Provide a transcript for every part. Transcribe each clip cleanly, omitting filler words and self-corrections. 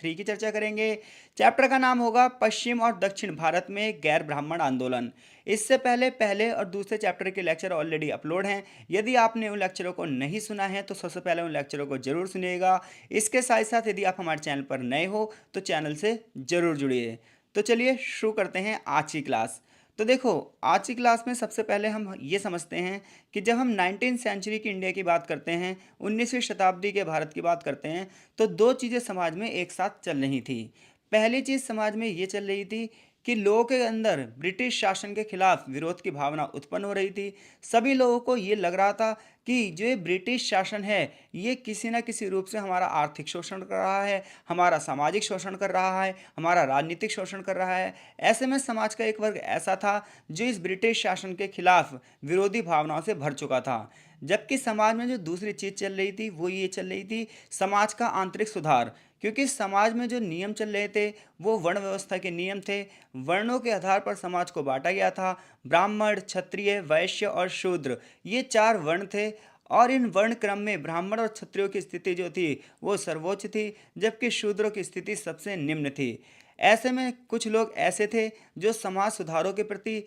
3 की चर्चा करेंगे। चैप्टर का नाम होगा पश्चिम और दक्षिण भारत में गैर ब्राह्मण आंदोलन। इससे पहले पहले और दूसरे चैप्टर के लेक्चर ऑलरेडी अपलोड हैं। यदि आपने उन लेक्चरों को नहीं सुना है तो सबसे पहले उन लेक्चरों को जरूर सुनिएगा। इसके साथ साथ यदि आप हमारे चैनल पर नए हो तो चैनल से जरूर जुड़िए। तो चलिए शुरू करते हैं आज की क्लास। तो देखो, आज की क्लास में सबसे पहले हम ये समझते हैं कि जब हम 19th सेंचुरी की इंडिया की बात करते हैं, 19वीं शताब्दी के भारत की बात करते हैं, तो दो चीज़ें समाज में एक साथ चल रही थी। पहली चीज़ समाज में ये चल रही थी कि लोगों के अंदर ब्रिटिश शासन के खिलाफ विरोध की भावना उत्पन्न हो रही थी। सभी लोगों को ये लग रहा था कि जो ये ब्रिटिश शासन है, ये किसी न किसी रूप से हमारा आर्थिक शोषण कर रहा है, हमारा सामाजिक शोषण कर रहा है, हमारा राजनीतिक शोषण कर रहा है। ऐसे में समाज का एक वर्ग ऐसा था जो इस ब्रिटिश शासन के खिलाफ विरोधी भावनाओं से भर चुका था। जबकि समाज में जो दूसरी चीज़ चल रही थी वो ये चल रही थी समाज का आंतरिक सुधार। क्योंकि समाज में जो नियम चल रहे थे वो वर्ण व्यवस्था के नियम थे। वर्णों के आधार पर समाज को बांटा गया था। ब्राह्मण, क्षत्रिय, वैश्य और शूद्र, ये 4 वर्ण थे। और इन वर्ण क्रम में ब्राह्मण और क्षत्रियों की स्थिति जो थी वो सर्वोच्च थी, जबकि शूद्रों की स्थिति सबसे निम्न थी। ऐसे में कुछ लोग ऐसे थे जो समाज सुधारों के प्रति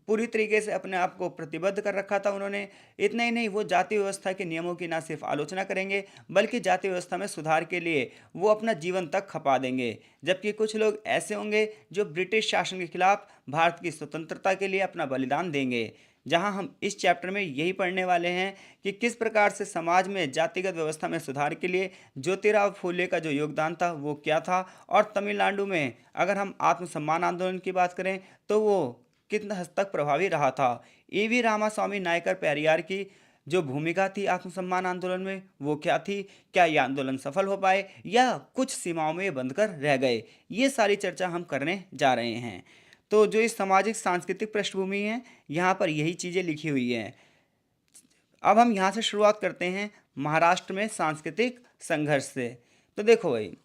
पूरी तरीके से अपने आप को प्रतिबद्ध कर रखा था उन्होंने। इतना ही नहीं, वो जाति व्यवस्था के नियमों की ना सिर्फ आलोचना करेंगे बल्कि जाति व्यवस्था में सुधार के लिए वो अपना जीवन तक खपा देंगे। जबकि कुछ लोग ऐसे होंगे जो ब्रिटिश शासन के खिलाफ भारत की स्वतंत्रता के लिए अपना बलिदान देंगे। जहां हम इस चैप्टर में यही पढ़ने वाले हैं कि किस प्रकार से समाज में जातिगत व्यवस्था में सुधार के लिए ज्योतिराव फूले का जो योगदान था वो क्या था। और तमिलनाडु में अगर हम आत्मसम्मान आंदोलन की बात करें तो वो कितना हद तक प्रभावी रहा था। ईवी रामास्वामी नायकर पेरियार की जो भूमिका थी आत्मसम्मान आंदोलन में वो क्या थी, क्या ये आंदोलन सफल हो पाए या कुछ सीमाओं में बंद कर रह गए, ये सारी चर्चा हम करने जा रहे हैं। तो जो इस सामाजिक सांस्कृतिक पृष्ठभूमि है, यहाँ पर यही चीज़ें लिखी हुई हैं। अब हम यहाँ से शुरुआत करते हैं महाराष्ट्र में सांस्कृतिक संघर्ष से। तो देखो भाई,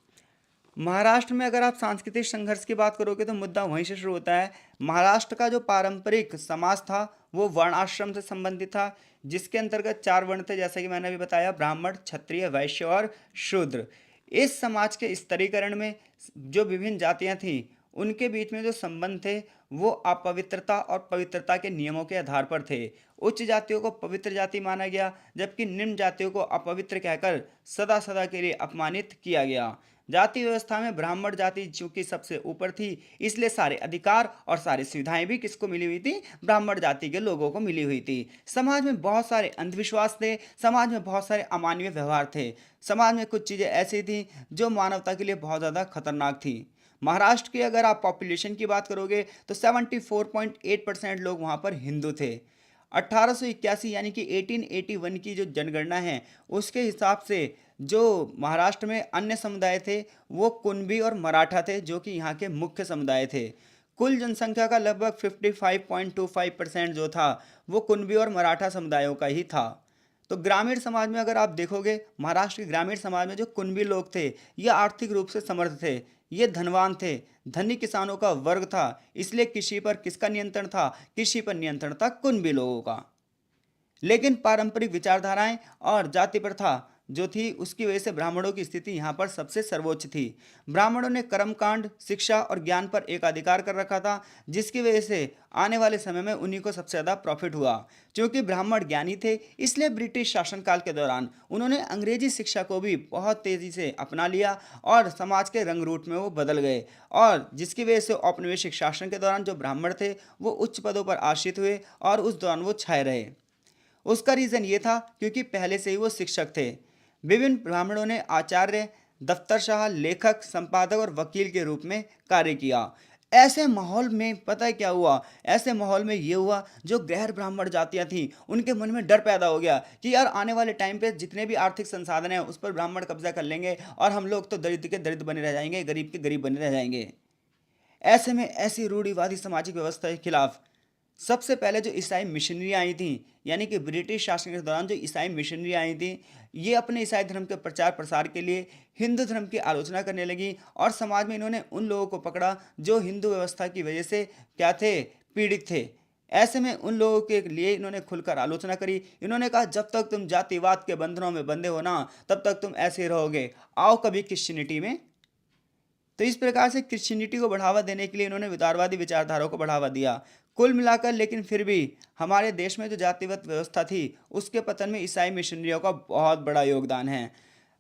महाराष्ट्र में अगर आप सांस्कृतिक संघर्ष की बात करोगे तो मुद्दा वहीं से शुरू होता है। महाराष्ट्र का जो पारंपरिक समाज था वो वर्णाश्रम से संबंधित था, जिसके अंतर्गत 4 वर्ण थे, जैसा कि मैंने अभी बताया, ब्राह्मण, क्षत्रिय, वैश्य और शूद्र। इस समाज के स्तरीकरण में जो विभिन्न जातियां थीं उनके बीच में जो संबंध थे वो अपवित्रता और पवित्रता के नियमों के आधार पर थे। उच्च जातियों को पवित्र जाति माना गया, जबकि निम्न जातियों को अपवित्र कहकर सदा सदा के लिए अपमानित किया गया। जाति व्यवस्था में ब्राह्मण जाति चूंकि सबसे ऊपर थी, इसलिए सारे अधिकार और सारी सुविधाएं भी किसको मिली हुई थी, ब्राह्मण जाति के लोगों को मिली हुई थी। समाज में बहुत सारे अंधविश्वास थे, समाज में बहुत सारे अमानवीय व्यवहार थे, समाज में कुछ चीज़ें ऐसी थी जो मानवता के लिए बहुत ज़्यादा खतरनाक थी। महाराष्ट्र की अगर आप पॉपुलेशन की बात करोगे तो 74.8% लोग वहाँ पर हिंदू थे। 1881 यानी कि 1881 की जो जनगणना है उसके हिसाब से जो महाराष्ट्र में अन्य समुदाय थे वो कुणबी और मराठा थे, जो कि यहाँ के मुख्य समुदाय थे। कुल जनसंख्या का लगभग 55.25% जो था वो कुणबी और मराठा समुदायों का ही था। तो ग्रामीण समाज में अगर आप देखोगे, महाराष्ट्र के ग्रामीण समाज में जो कुणबी लोग थे ये आर्थिक रूप से समर्थ थे, ये धनवान थे, धनी किसानों का वर्ग था। इसलिए कृषि पर किसका नियंत्रण था, कृषि पर नियंत्रण था कुणबी लोगों का। लेकिन पारंपरिक विचारधाराएं और जाति प्रथा जो थी उसकी वजह से ब्राह्मणों की स्थिति यहाँ पर सबसे सर्वोच्च थी। ब्राह्मणों ने कर्मकांड, शिक्षा और ज्ञान पर एक अधिकार कर रखा था, जिसकी वजह से आने वाले समय में उन्हीं को सबसे ज़्यादा प्रॉफिट हुआ। क्योंकि ब्राह्मण ज्ञानी थे, इसलिए ब्रिटिश शासनकाल के दौरान उन्होंने अंग्रेजी शिक्षा को भी बहुत तेज़ी से अपना लिया और समाज के रंग रूट में वो बदल गए। और जिसकी वजह से औपनिवेशिक शासन के दौरान जो ब्राह्मण थे वो उच्च पदों पर आश्रित हुए और उस दौरान वो छाए रहे। उसका रीज़न ये था क्योंकि पहले से ही वो शिक्षक थे। विभिन्न ब्राह्मणों ने आचार्य, दफ्तरशाह, लेखक, संपादक और वकील के रूप में कार्य किया। ऐसे माहौल में पता है क्या हुआ, ऐसे माहौल में ये हुआ जो गैर ब्राह्मण जातियां थीं उनके मन में डर पैदा हो गया कि यार आने वाले टाइम पे जितने भी आर्थिक संसाधन हैं उस पर ब्राह्मण कब्जा कर लेंगे और हम लोग तो दरिद्र के दरिद्र बने रह जाएंगे, गरीब के गरीब बने रह जाएंगे। ऐसे में ऐसी रूढ़िवादी सामाजिक व्यवस्था के खिलाफ सबसे पहले जो ईसाई मिशनरी आई थी, यानी कि ब्रिटिश शासन के दौरान जो ईसाई मिशनरी आई थी, ये अपने ईसाई धर्म के प्रचार प्रसार के लिए हिंदू धर्म की आलोचना करने लगी। और समाज में इन्होंने उन लोगों को पकड़ा जो हिंदू व्यवस्था की वजह से क्या थे, पीड़ित थे। ऐसे में उन लोगों के लिए इन्होंने खुलकर आलोचना करी। इन्होंने कहा जब तक तुम जातिवाद के बंधनों में बंधे हो ना तब तक तुम ऐसे ही रहोगे, आओ कभी क्रिश्चियनिटी में तो इस प्रकार से क्रिश्चियनिटी को बढ़ावा देने के लिए इन्होंने उदारवादी विचारधाराओं को बढ़ावा दिया। कुल मिलाकर लेकिन फिर भी हमारे देश में जो जातिगत व्यवस्था थी उसके पतन में ईसाई मिशनरियों का बहुत बड़ा योगदान है।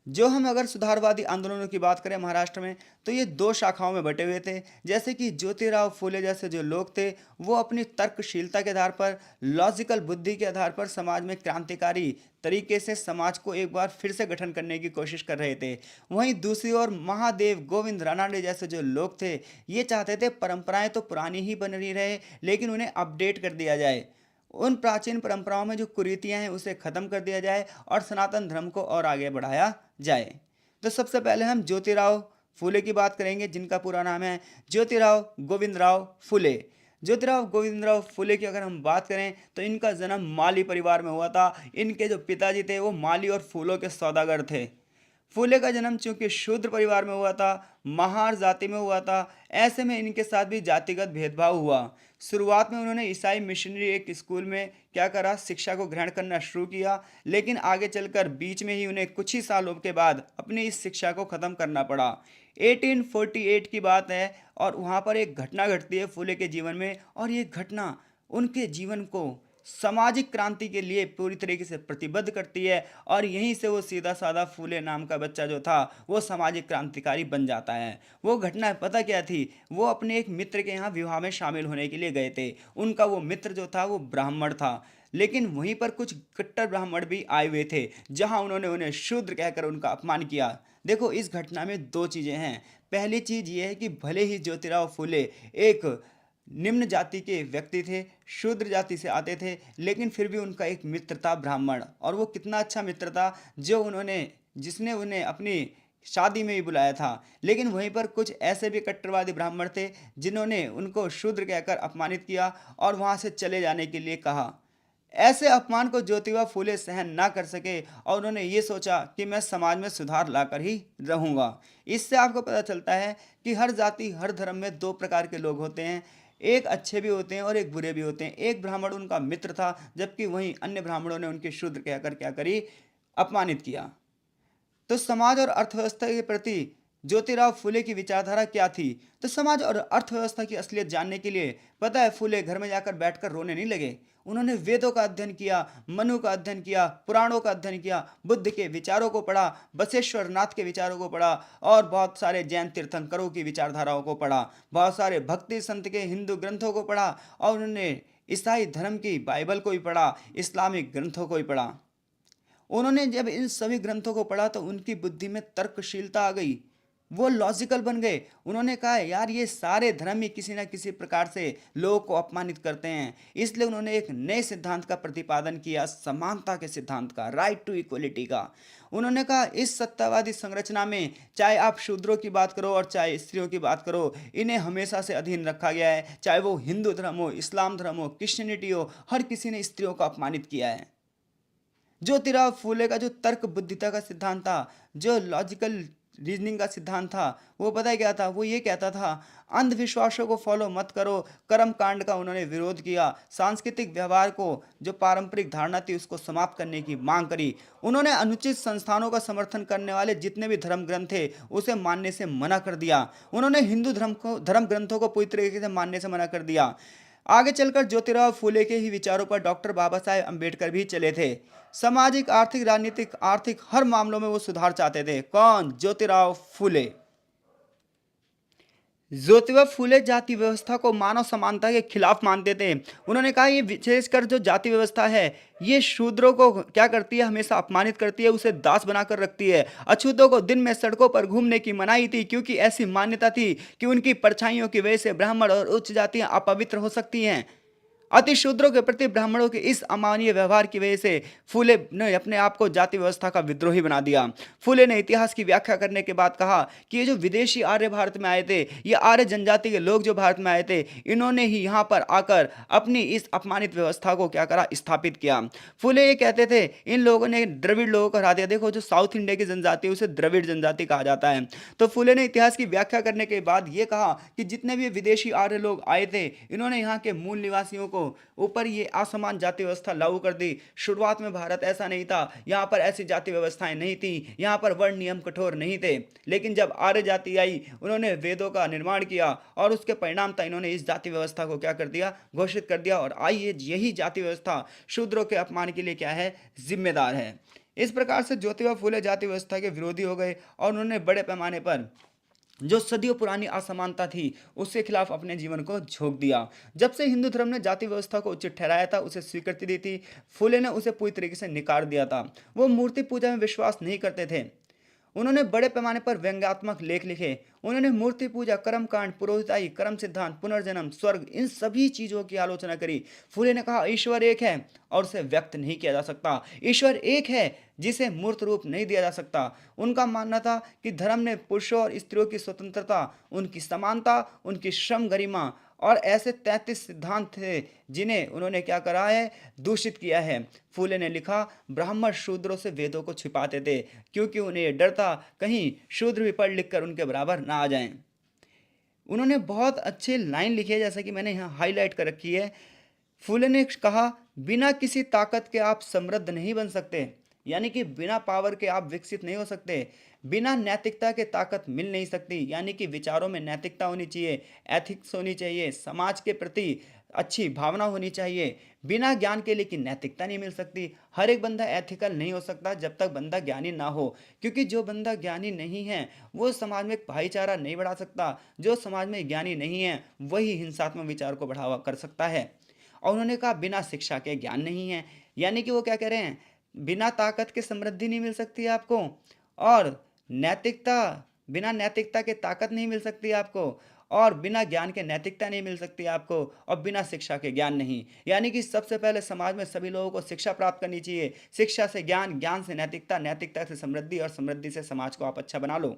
जो हम अगर सुधारवादी आंदोलनों की बात करें महाराष्ट्र में, तो ये दो शाखाओं में बटे हुए थे। जैसे कि ज्योतिराव फूले जैसे जो लोग थे, वो अपनी तर्कशीलता के आधार पर, लॉजिकल बुद्धि के आधार पर समाज में क्रांतिकारी तरीके से समाज को एक बार फिर से गठन करने की कोशिश कर रहे थे। वहीं दूसरी ओर महादेव गोविंद रानडे जैसे जो लोग थे, ये चाहते थे परंपराएं तो पुरानी ही बन रही रहे, लेकिन उन्हें अपडेट कर दिया जाए। उन प्राचीन परंपराओं में जो कुरीतियां हैं उसे खत्म कर दिया जाए और सनातन धर्म को और आगे बढ़ाया जाए। तो सबसे पहले हम ज्योतिराव फूले की बात करेंगे, जिनका पूरा नाम है ज्योतिराव गोविंदराव फूले। ज्योतिराव गोविंदराव फूले की अगर हम बात करें तो इनका जन्म माली परिवार में हुआ था। इनके जो पिताजी थे वो माली और फूलों के सौदागर थे। फूले का जन्म चूंकि शूद्र परिवार में हुआ था, महार जाति में हुआ था, ऐसे में इनके साथ भी जातिगत भेदभाव हुआ। शुरुआत में उन्होंने ईसाई मिशनरी एक स्कूल में क्या करा, शिक्षा को ग्रहण करना शुरू किया, लेकिन आगे चलकर बीच में ही उन्हें कुछ ही सालों के बाद अपनी इस शिक्षा को ख़त्म करना पड़ा। 1848 की बात है और वहाँ पर एक घटना घटती है फूले के जीवन में, और ये घटना उनके जीवन को सामाजिक क्रांति के लिए पूरी तरीके से प्रतिबद्ध करती है, और यहीं से वो सीधा साधा फूले नाम का बच्चा जो था वो सामाजिक क्रांतिकारी बन जाता है। वो घटना पता क्या थी, वो अपने एक मित्र के यहाँ विवाह में शामिल होने के लिए गए थे। उनका वो मित्र जो था वो ब्राह्मण था, लेकिन वहीं पर कुछ कट्टर ब्राह्मण भी आए हुए थे, जहाँ उन्होंने उन्हें शूद्र कहकर उनका अपमान किया। देखो इस घटना में दो चीज़ें हैं। पहली चीज़ ये है कि भले ही ज्योतिराव फूले एक निम्न जाति के व्यक्ति थे, शूद्र जाति से आते थे, लेकिन फिर भी उनका एक मित्र था ब्राह्मण, और वो कितना अच्छा मित्र था जो जिसने उन्हें अपनी शादी में ही बुलाया था। लेकिन वहीं पर कुछ ऐसे भी कट्टरवादी ब्राह्मण थे जिन्होंने उनको शूद्र कहकर अपमानित किया और वहाँ से चले जाने के लिए कहा। ऐसे अपमान को ज्योतिबा फूले सहन ना कर सके और उन्होंने ये सोचा कि मैं समाज में सुधार लाकर ही रहूँगा। इससे आपको पता चलता है कि हर जाति हर धर्म में दो प्रकार के लोग होते हैं, एक अच्छे भी होते हैं और एक बुरे भी होते हैं। एक ब्राह्मण उनका मित्र था, जबकि वहीं अन्य ब्राह्मणों ने उनके शूद्र कहकर क्या करी, अपमानित किया। तो समाज और अर्थव्यवस्था के प्रति ज्योतिराव फूले की विचारधारा क्या थी? तो समाज और अर्थव्यवस्था की असलियत जानने के लिए पता है फूले घर में जाकर बैठकर रोने नहीं लगे। उन्होंने वेदों का अध्ययन किया, मनु का अध्ययन किया, पुराणों का अध्ययन किया, बुद्ध के विचारों को पढ़ा, बसवेश्वर नाथ के विचारों को पढ़ा, और बहुत सारे जैन तीर्थंकरों की विचारधाराओं को पढ़ा, बहुत सारे भक्ति संत के हिंदू ग्रंथों को पढ़ा, और उन्होंने ईसाई धर्म की बाइबल को भी पढ़ा, इस्लामिक ग्रंथों को भी पढ़ा। उन्होंने जब इन सभी ग्रंथों को पढ़ा तो उनकी बुद्धि में तर्कशीलता आ गई, वो लॉजिकल बन गए। उन्होंने कहा यार ये सारे धर्म ही किसी ना किसी प्रकार से लोगों को अपमानित करते हैं। इसलिए उन्होंने एक नए सिद्धांत का प्रतिपादन किया, समानता के सिद्धांत का, राइट टू इक्वलिटी का। उन्होंने कहा इस सत्तावादी संरचना में चाहे आप शूद्रों की बात करो और चाहे स्त्रियों की बात करो, इन्हें हमेशा से अधीन रखा गया है। चाहे वो हिंदू धर्म हो, इस्लाम धर्म हो, क्रिश्चियनिटी हो, हर किसी ने स्त्रियों को अपमानित किया है। ज्योतिराव फूले का जो तर्क बुद्धिता का सिद्धांत था, जो लॉजिकल रीजनिंग का सिद्धांत था, वो पता है क्या था? वो ये कहता था अंधविश्वासों को फॉलो मत करो। कर्म कांड का उन्होंने विरोध किया, सांस्कृतिक व्यवहार को, जो पारंपरिक धारणा थी उसको समाप्त करने की मांग करी। उन्होंने अनुचित संस्थानों का समर्थन करने वाले जितने भी धर्म ग्रंथ थे उसे मानने से मना कर दिया। उन्होंने हिंदू धर्म ग्रंथों को पूरी तरीके से मानने से मना कर दिया। आगे चलकर ज्योतिराव फूले के ही विचारों पर डॉक्टर बाबा साहेब अम्बेडकर भी चले थे। सामाजिक, आर्थिक, राजनीतिक, आर्थिक हर मामलों में वो सुधार चाहते थे। कौन? ज्योतिराव फूले। ज्योतिबा फूले जाति व्यवस्था को मानव समानता के खिलाफ मानते थे। उन्होंने कहा ये विशेषकर जो जाति व्यवस्था है ये शूद्रों को क्या करती है, हमेशा अपमानित करती है, उसे दास बनाकर रखती है। अछूतों को दिन में सड़कों पर घूमने की मनाही थी, क्योंकि ऐसी मान्यता थी कि उनकी परछाइयों की वजह से ब्राह्मण और उच्च जातियां अपवित्र हो सकती हैं। अतिशूद्रों के प्रति ब्राह्मणों के इस अमानवीय व्यवहार की वजह से फूले ने अपने आप को जाति व्यवस्था का विद्रोही बना दिया। फूले ने इतिहास की व्याख्या करने के बाद कहा कि ये जो विदेशी आर्य भारत में आए थे, ये आर्य जनजाति के लोग जो भारत में आए थे, इन्होंने ही यहाँ पर आकर अपनी इस अपमानित व्यवस्था को क्या करा, स्थापित किया। फूले ये कहते थे इन लोगों ने द्रविड़ लोगों को हरा दिया। देखो जो साउथ इंडिया की जनजाति है उसे द्रविड़ जनजाति कहा जाता है। तो फूले ने इतिहास की व्याख्या करने के बाद ये कहा कि जितने भी विदेशी आर्य लोग आए थे, इन्होंने यहाँ के मूल निवासियों को ऊपर ये असमान जाति व्यवस्था लागू कर दी। शुरुआत में भारत ऐसा नहीं था, यहाँ पर ऐसी जाति व्यवस्थाएं नहीं थी, यहाँ पर वर्ण नियम कठोर नहीं थे। लेकिन जब आर्य जाति आई, उन्होंने वेदों का निर्माण किया और उसके परिणाम था इन्होंने इस जाति व्यवस्था को क्या कर दिया, घोषित कर दिया। और आइए यही जाति व्यवस्था शूद्रों के अपमान के लिए क्या है, जिम्मेदार है। इस प्रकार से ज्योतिबा फूले जाति व्यवस्था के विरोधी हो गए और उन्होंने बड़े पैमाने पर जो सदियों पुरानी असमानता थी उसके खिलाफ अपने जीवन को झोंक दिया। जब से हिंदू धर्म ने जाति व्यवस्था को उचित ठहराया था, उसे स्वीकृति दी थी, फूले ने उसे पूरी तरीके से निकार दिया था। वो मूर्ति पूजा में विश्वास नहीं करते थे। उन्होंने बड़े पैमाने पर व्यंग्यात्मक लेख लिखे। उन्होंने मूर्ति पूजा, कर्मकांड, पुरोहिताई, कर्म सिद्धांत, पुनर्जन्म, स्वर्ग, इन सभी चीजों की आलोचना करी। फूले ने कहा ईश्वर एक है और उसे व्यक्त नहीं किया जा सकता। ईश्वर एक है जिसे मूर्त रूप नहीं दिया जा सकता। उनका मानना था कि धर्म ने पुरुषों और स्त्रियों की स्वतंत्रता, उनकी समानता, उनकी श्रम गरिमा और ऐसे 33 सिद्धांत थे जिन्हें उन्होंने क्या करा है, दूषित किया है। फूले ने लिखा ब्राह्मण शूद्रों से वेदों को छिपाते थे क्योंकि उन्हें डर था कहीं शूद्र भी पढ़ लिख कर उनके बराबर ना आ जाएं। उन्होंने बहुत अच्छे लाइन लिखी है, जैसा कि मैंने यहाँ हाईलाइट कर रखी है। फूले ने कहा बिना किसी ताकत के आप समृद्ध नहीं बन सकते, यानी कि बिना पावर के आप विकसित नहीं हो सकते। बिना नैतिकता के ताकत मिल नहीं सकती, यानी कि विचारों में नैतिकता होनी चाहिए, एथिक्स होनी चाहिए, समाज के प्रति अच्छी भावना होनी चाहिए। बिना ज्ञान के लेकिन नैतिकता नहीं मिल सकती। हर एक बंदा एथिकल नहीं हो सकता जब तक बंदा ज्ञानी ना हो, क्योंकि जो बंदा ज्ञानी नहीं है वो समाज में एक भाईचारा नहीं बढ़ा सकता। जो समाज में ज्ञानी नहीं है वही हिंसात्मक विचार को बढ़ावा कर सकता है। और उन्होंने कहा बिना शिक्षा के ज्ञान नहीं है, यानी कि वो क्या कह रहे हैं, बिना ताकत के समृद्धि नहीं मिल सकती आपको, और नैतिकता, बिना नैतिकता के ताकत नहीं मिल सकती आपको, और बिना ज्ञान के नैतिकता नहीं मिल सकती आपको, और बिना शिक्षा के ज्ञान नहीं। यानी कि सबसे पहले समाज में सभी लोगों को शिक्षा प्राप्त करनी चाहिए। शिक्षा से ज्ञान, ज्ञान से नैतिकता, नैतिकता से समृद्धि, और समृद्धि से समाज को आप अच्छा बना लो।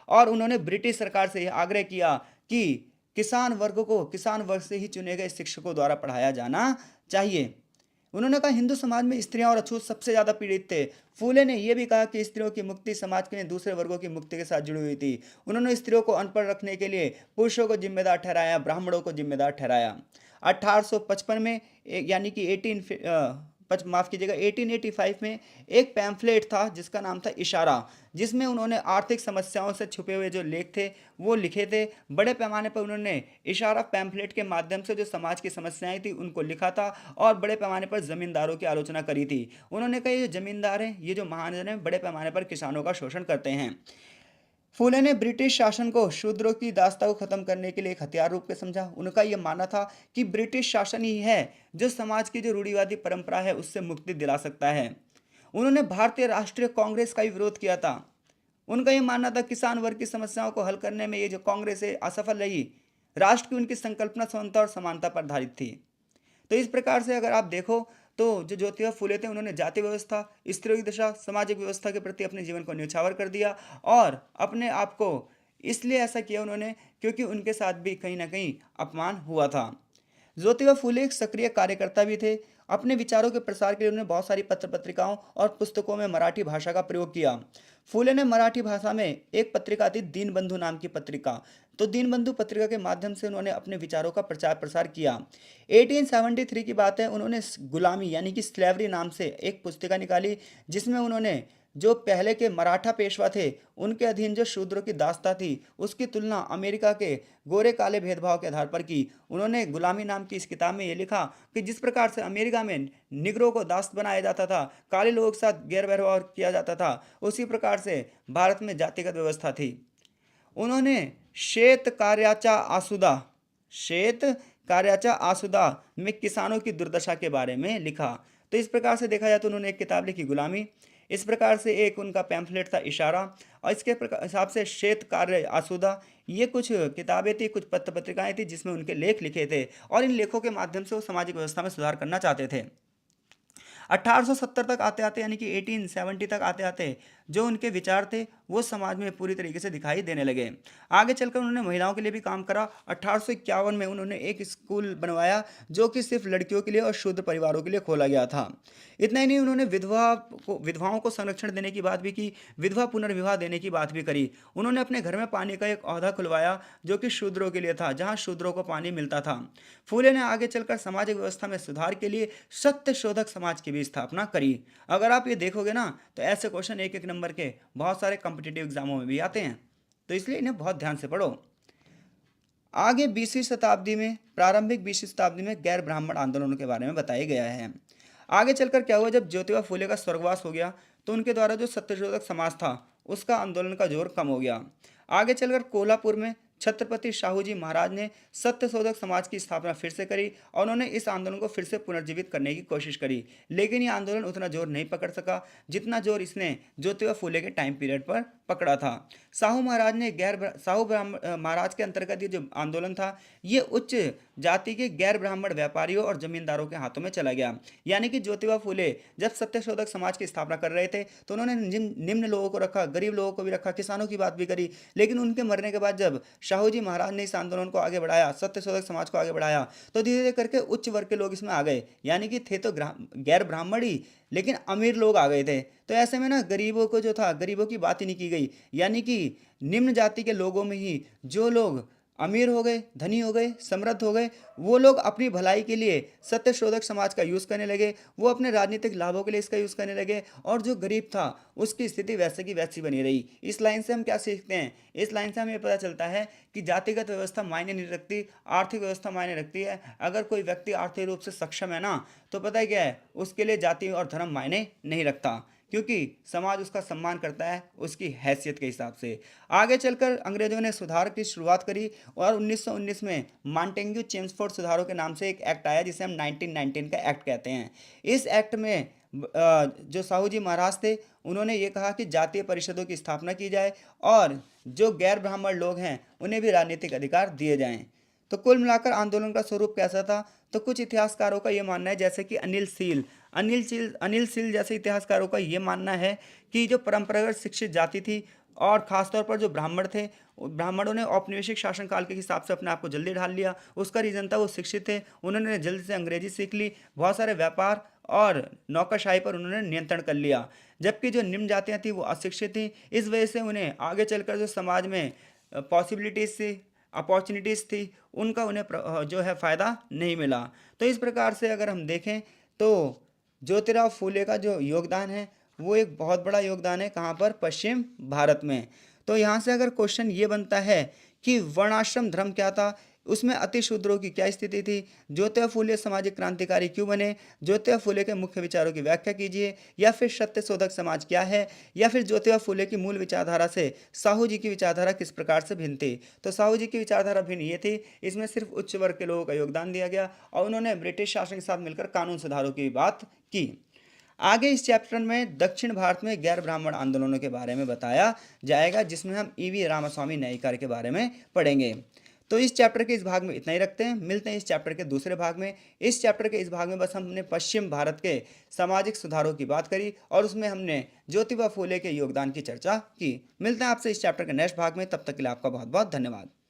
और उन्होंने ब्रिटिश सरकार से यह आग्रह किया कि किसान वर्ग को किसान वर्ग से ही चुने गए शिक्षकों द्वारा पढ़ाया जाना चाहिए। उन्होंने कहा हिंदू समाज में स्त्रियां और अछूत सबसे ज्यादा पीड़ित थे। फूले ने यह भी कहा कि स्त्रियों की मुक्ति समाज के दूसरे वर्गों की मुक्ति के साथ जुड़ी हुई थी। उन्होंने स्त्रियों को अनपढ़ रखने के लिए पुरुषों को जिम्मेदार ठहराया, ब्राह्मणों को जिम्मेदार ठहराया। 1855 में यानी कि 1885 में एक पैम्फलेट था जिसका नाम था इशारा, जिसमें उन्होंने आर्थिक समस्याओं से छुपे हुए जो लेख थे वो लिखे थे। बड़े पैमाने पर उन्होंने इशारा पैम्फलेट के माध्यम से जो समाज की समस्याएं थी उनको लिखा था, और बड़े पैमाने पर जमींदारों की आलोचना करी थी। उन्होंने कहा ये जो जमींदार हैं, ये जो महाजन हैं, बड़े पैमाने पर किसानों का शोषण करते हैं। फूले ने ब्रिटिश शासन को शूद्रों की दास्ता को खत्म करने के लिए एक हथियार रूप में समझा। उनका यह मानना था कि ब्रिटिश शासन ही है जो समाज की जो रूढ़िवादी परंपरा है उससे मुक्ति दिला सकता है। उन्होंने भारतीय राष्ट्रीय कांग्रेस का भी विरोध किया था। उनका यह मानना था किसान वर्ग की समस्याओं को हल करने में ये जो कांग्रेस है असफल रही। राष्ट्र की उनकी संकल्पना समानता और समानता पर आधारित थी। तो इस प्रकार से अगर आप देखो तो जो ज्योतिबा फूले थे उन्होंने जाति व्यवस्था, स्त्रियों की दशा, सामाजिक व्यवस्था के प्रति अपने जीवन को न्यौछावर कर दिया, और अपने आप को इसलिए ऐसा किया उन्होंने क्योंकि उनके साथ भी कहीं ना कहीं अपमान हुआ था। ज्योतिबा फूले एक सक्रिय कार्यकर्ता भी थे। अपने विचारों के प्रसार के लिए उन्होंने बहुत सारी पत्र पत्रिकाओं और पुस्तकों में मराठी भाषा का प्रयोग किया। फूले ने मराठी भाषा में एक पत्रिका थी दीनबंधु नाम की पत्रिका, तो दीनबंधु पत्रिका के माध्यम से उन्होंने अपने विचारों का प्रचार प्रसार किया। 1873 की बात है, उन्होंने गुलामी यानी कि स्लेवरी नाम से एक पुस्तिका निकाली, जिसमें उन्होंने जो पहले के मराठा पेशवा थे उनके अधीन जो शूद्रों की दास्ता थी उसकी तुलना अमेरिका के गोरे काले भेदभाव के आधार पर की। उन्होंने गुलामी नाम की इस किताब में ये लिखा कि जिस प्रकार से अमेरिका में निगरों को दास्त बनाया जाता था, काले लोगों के साथ गैर व्यवहार किया जाता था, उसी प्रकार से भारत में जातिगत व्यवस्था थी। उन्होंने श्वेत कार्याचा आसुदा में किसानों की दुर्दशा के बारे में लिखा। तो इस प्रकार से देखा जाए तो उन्होंने एक किताब लिखी गुलामी, इस प्रकार से एक उनका पैम्फलेट था इशारा, और इसके हिसाब से श्वेत कार्य आसुदा, ये कुछ किताबें थी, कुछ पत्र पत्रिकाएं थी जिसमें उनके लेख लिखे थे, और इन लेखों के माध्यम से वो सामाजिक व्यवस्था में सुधार करना चाहते थे। 1870 तक आते आते यानी कि 1870 तक आते आते जो उनके विचार थे वो समाज में पूरी तरीके से दिखाई देने लगे। आगे चलकर उन्होंने महिलाओं के लिए भी काम करा। 1851 में उन्होंने एक स्कूल बनवाया जो कि सिर्फ लड़कियों के लिए और शूद्र परिवारों के लिए खोला गया था। इतना ही नहीं, उन्होंने विधवाओं को संरक्षण देने की बात भी की, विधवा पुनर्विवाह देने की बात भी करी। उन्होंने अपने घर में पानी का एक औहदा खुलवाया जो कि शूद्रों के लिए था, जहां शूद्रों को पानी मिलता था। फूले ने आगे चलकर सामाजिक व्यवस्था में सुधार के लिए सत्य शोधक समाज की भी स्थापना करी। अगर आप ये देखोगे ना, तो ऐसे क्वेश्चन एक एक नंबर के बहुत सारे कॉम्पिटिटिव एग्जामों में भी आते हैं, तो इसलिए इन्हें बहुत ध्यान से पढ़ो। आगे 20वीं शताब्दी में, प्रारंभिक 20वीं शताब्दी में गैर ब्राह्मण आंदोलनों के बारे में बताया गया है। आगे चलकर क्या हुआ, जब ज्योतिबा फूले का स्वर्गवास हो गया तो उनके द्वारा जो सत्यशोधक समाज था उसका आंदोलन का जोर कम हो गया। आगे चलकर कोल्हापुर में छत्रपति शाहू जी महाराज ने सत्यशोधक समाज की स्थापना फिर से करी और उन्होंने इस आंदोलन को फिर से पुनर्जीवित करने की कोशिश करी, लेकिन ये आंदोलन उतना जोर नहीं पकड़ सका जितना जोर इसने ज्योतिबा फूले के टाइम पीरियड पर पकड़ा था। साहू महाराज के अंतर्गत ये जो आंदोलन था ये उच्च जाति के गैर ब्राह्मण व्यापारियों और जमींदारों के हाथों में चला गया। यानी कि ज्योतिबा फूले जब सत्यशोधक समाज की स्थापना कर रहे थे तो उन्होंने निम्न लोगों को रखा, गरीब लोगों को भी रखा, किसानों की बात भी करी, लेकिन उनके मरने के बाद जब शाहू जी महाराज ने इस आंदोलन को आगे बढ़ाया, सत्यशोधक समाज को आगे बढ़ाया, तो धीरे धीरे करके उच्च वर्ग के लोग इसमें आ गए। यानी कि थे तो गैर ब्राह्मण ही, लेकिन अमीर लोग आ गए थे। तो ऐसे में ना गरीबों को जो था, गरीबों की बात ही नहीं की गई। यानी कि निम्न जाति के लोगों में ही जो लोग अमीर हो गए, धनी हो गए, समृद्ध हो गए, वो लोग अपनी भलाई के लिए सत्यशोधक समाज का यूज़ करने लगे, वो अपने राजनीतिक लाभों के लिए इसका यूज़ करने लगे, और जो गरीब था उसकी स्थिति वैसे की वैसी बनी रही। इस लाइन से हम क्या सीखते हैं? इस लाइन से हमें पता चलता है कि जातिगत व्यवस्था मायने नहीं रखती, आर्थिक व्यवस्था मायने रखती है। अगर कोई व्यक्ति आर्थिक रूप से सक्षम है ना, तो पता है क्या है, उसके लिए जाति और धर्म मायने नहीं रखता, क्योंकि समाज उसका सम्मान करता है उसकी हैसियत के हिसाब से। आगे चलकर अंग्रेजों ने सुधार की शुरुआत करी और 1919 में मॉन्टेग्यू चेम्सफोर्ड सुधारों के नाम से एक एक्ट आया जिसे हम 1919 का एक्ट कहते हैं। इस एक्ट में जो साहू जी महाराज थे उन्होंने ये कहा कि जातीय परिषदों की स्थापना की जाए और जो गैर ब्राह्मण लोग हैं उन्हें भी राजनीतिक अधिकार दिए जाएं। तो कुल मिलाकर आंदोलन का स्वरूप कैसा था? तो कुछ इतिहासकारों का ये मानना है, जैसे कि अनिल सील जैसे इतिहासकारों का ये मानना है कि जो परंपरागत शिक्षित जाति थी और ख़ासतौर पर जो ब्राह्मण थे, ब्राह्मणों ने औपनिवेशिक शासनकाल के हिसाब से अपने आप को जल्दी ढाल लिया। उसका रीज़न था वो शिक्षित थे, उन्होंने जल्दी से अंग्रेजी सीख ली, बहुत सारे व्यापार और नौकरशाही पर उन्होंने नियंत्रण कर लिया। जबकि जो निम्न जातियाँ थी वो अशिक्षित थी, इस वजह से उन्हें आगे चलकर जो समाज में पॉसिबिलिटीज़ थी, अपॉर्चुनिटीज़ थी, उनका उन्हें जो है फ़ायदा नहीं मिला। तो इस प्रकार से अगर हम देखें तो ज्योतिराव फूले का जो योगदान है वो एक बहुत बड़ा योगदान है। कहाँ पर? पश्चिम भारत में। तो यहाँ से अगर क्वेश्चन ये बनता है कि वर्णाश्रम धर्म क्या था, उसमें अति शूद्रों की क्या स्थिति थी, ज्योतिबा फूले सामाजिक क्रांतिकारी क्यों बने, ज्योतिबा फूले के मुख्य विचारों की व्याख्या कीजिए, या फिर सत्यशोधक समाज क्या है, या फिर ज्योतिबा फूले की मूल विचारधारा से साहू जी की विचारधारा किस प्रकार से भिन्न थी। तो साहू जी की विचारधारा भिन्न ये थी, इसमें सिर्फ उच्च वर्ग के लोगों का योगदान दिया गया और उन्होंने ब्रिटिश शासन के साथ मिलकर कानून सुधारों की बात की। आगे इस चैप्टर में दक्षिण भारत में गैर ब्राह्मण आंदोलनों के बारे में बताया जाएगा, जिसमें हम ईवी रामास्वामी न्यायिकार के बारे में पढ़ेंगे। तो इस चैप्टर के इस भाग में इतना ही रखते हैं, मिलते हैं इस चैप्टर के दूसरे भाग में। इस चैप्टर के इस भाग में बस हमने पश्चिम भारत के सामाजिक सुधारों की बात करी और उसमें हमने ज्योतिबा फूले के योगदान की चर्चा की। मिलते हैं आपसे इस चैप्टर के नेक्स्ट भाग में, तब तक के लिए आपका बहुत बहुत धन्यवाद।